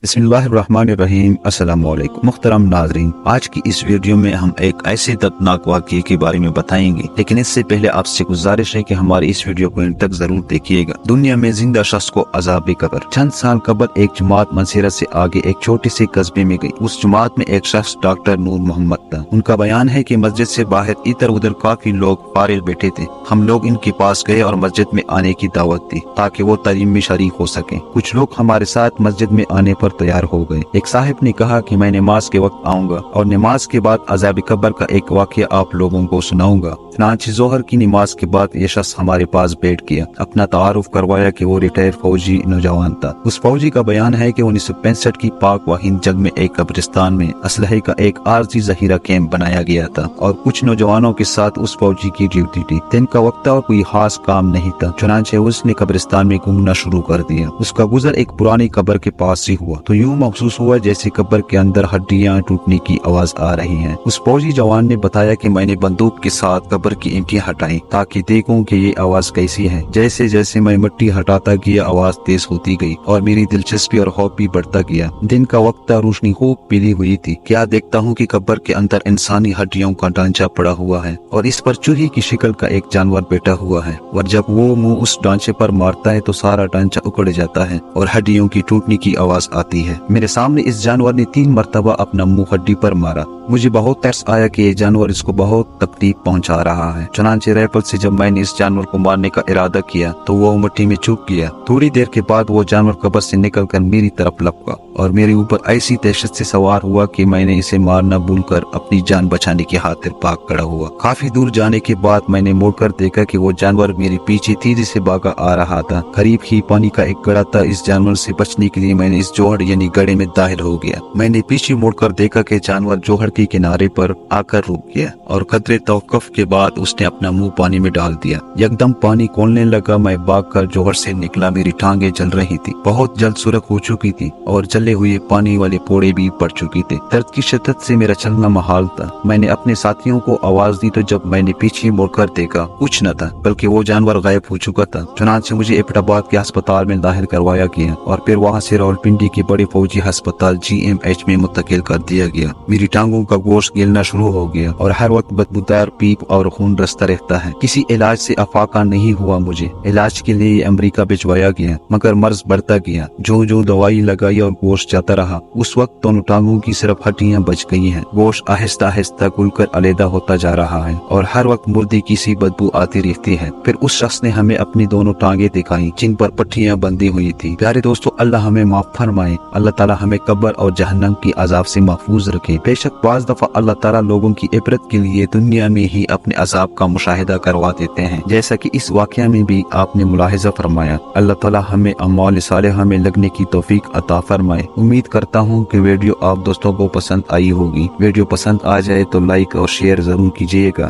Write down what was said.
बिस्मिल्लाहिर्रहमानिर्रहीम। अस्सलाम वालेकुम मुहतरम नाज़रीन, आज की इस वीडियो में हम एक ऐसे दर्दनाक वाक़ये के बारे में बताएंगे, लेकिन इससे पहले आपसे गुजारिश है कि हमारी इस वीडियो को इन तक जरूर देखिएगा। दुनिया में जिंदा शख्स को अज़ाब कब्र। चंद साल कबल एक जमात मंसेरा से आगे एक छोटे से कस्बे में गई। उस जमात में एक शख्स डॉक्टर नूर मोहम्मद था। उनका बयान है कि मस्जिद से बाहर इधर उधर काफी लोग फारिग बैठे थे। हम लोग इनके पास गए और मस्जिद में आने की दावत दी ताकि वो तालीम में शरीक हो सके। कुछ लोग हमारे साथ मस्जिद में आने पर तैयार हो गए। एक साहिब ने कहा कि मैं नमाज के वक्त आऊंगा और नमाज के बाद अज़ाब कब्र का एक वाक़या आप लोगों को सुनाऊंगा। चनांचे जोहर की नमाज के बाद ये शख्स हमारे पास बैठ गया, अपना तारुफ करवाया कि वो रिटायर फौजी नौजवान था। उस फौजी का बयान है कि 1965 की पाक व हिंद जंग में एक कब्रिस्तान में असलहे का एक आरजी जहीरा कैंप बनाया गया था और कुछ नौजवानों के साथ उस फौजी की ड्यूटी थी। दिन का वक्त था और कोई खास काम नहीं था, चुनांचे उसने कब्रिस्तान में घूमना शुरू कर दिया। उसका गुजर एक पुरानी कब्र के पास से हुआ तो यूं महसूस हुआ जैसे कब्र के अंदर हड्डियां टूटने की आवाज आ रही है। उस फौजी जवान ने बताया कि मैंने बंदूक के साथ कब्र की ईंटें हटाई ताकि देखूं कि ये आवाज कैसी है। जैसे जैसे मैं मिट्टी हटाता गया आवाज तेज होती गई और मेरी दिलचस्पी और खौफ भी बढ़ता गया। दिन का वक्त था, रोशनी खूब पीली हुई थी। क्या देखता हूँ कि कब्र के अंदर इंसानी हड्डियों का ढांचा पड़ा हुआ है और इस पर चूहे की शक्ल का एक जानवर बैठा हुआ है और जब वो मुंह उस ढांचे पर मारता है तो सारा ढांचा उखड़ जाता है और हड्डियों की टूटने की आवाज आती है। मेरे सामने इस जानवर ने 3 मरतबा अपना मुंह हड्डी पर मारा। मुझे बहुत तरस आया कि ये जानवर इसको बहुत तकलीफ पहुंचा रहा है। चुनांचे राइफल से जब मैंने इस जानवर को मारने का इरादा किया तो वो मिट्टी में छुप गया। थोड़ी देर के बाद वो जानवर कब्र से निकलकर मेरी तरफ लपका और मेरे ऊपर ऐसी दहशत से सवार हुआ कि मैंने इसे मारना भूलकर अपनी जान बचाने की खातिर भाग खड़ा हुआ। काफी दूर जाने के बाद मैंने मुड़कर देखा कि वो जानवर मेरे पीछे तेजी से भागा आ रहा था। करीब ही पानी का एक गड्ढा था। इस जानवर से बचने के लिए मैंने इस जोहड़ यानी गड्ढे में दाखिल हो गया। मैंने पीछे मुड़कर देखा कि जानवर जोहड़ के किनारे पर आकर रुक गया और कतरे तवक्कुफ के बाद उसने अपना मुंह पानी में डाल दिया। एकदम पानी खोलने लगा। मैं भागकर जोहड़ से निकला। मेरी टांगे जल रही थी, बहुत जल्द सुरख हो चुकी थी और जले हुए पानी वाले पोड़े भी पड़ चुके थे। दर्द की शिद्दत से मेरा चलना महाल था। मैंने अपने साथियों को आवाज दी तो जब मैंने पीछे मुड़कर देखा कुछ न था बल्कि वो जानवर गायब हो चुका था। चुनांचे मुझे एबटाबाद के अस्पताल में दाखिल करवाया गया और फिर वहाँ से रावलपिंडी के बड़े फौजी अस्पताल GMH में मुंतकिल कर दिया गया। मेरी टांगों का गोश्त गिलना शुरू हो गया और हर वक्त बदबूदार पीप और खून रसता रहता है। किसी इलाज से अफाका नहीं हुआ। मुझे इलाज के लिए अमेरिका भिजवाया गया मगर मर्ज बढ़ता गया। जो जो दवाई लगाई और गोश्त जाता रहा। उस वक्त दोनों टांगों की सिर्फ हड्डियां बच गई हैं। गोश्त आहिस्ता आहिस्ता खुलकर अलहदा होता जा रहा है और हर वक्त मुर्दे की सी बदबू आती रहती है। फिर उस शख्स ने हमें अपनी दोनों टांगे दिखाई जिन पर पट्टियां बंधी हुई थी। प्यारे दोस्तों, अल्लाह हमें माफ फरमाए। अल्लाह ताला हमें कब्र और जहन्नम की अजाब से महफूज रखे। बेशक बाज़ दफा अल्लाह ताला लोगों की इबरत के लिए दुनिया में ही अपने अजाब का मुशाहिदा करवा देते हैं, जैसा कि इस वाकया में भी आपने मुलाहिजा फरमाया। अल्लाह ताला हमें अमाल सालिहा में लगने की तौफीक अता फरमाए। उम्मीद करता हूँ कि वीडियो आप दोस्तों को पसंद आई होगी। वीडियो पसंद आ जाए तो लाइक और शेयर जरूर कीजिएगा।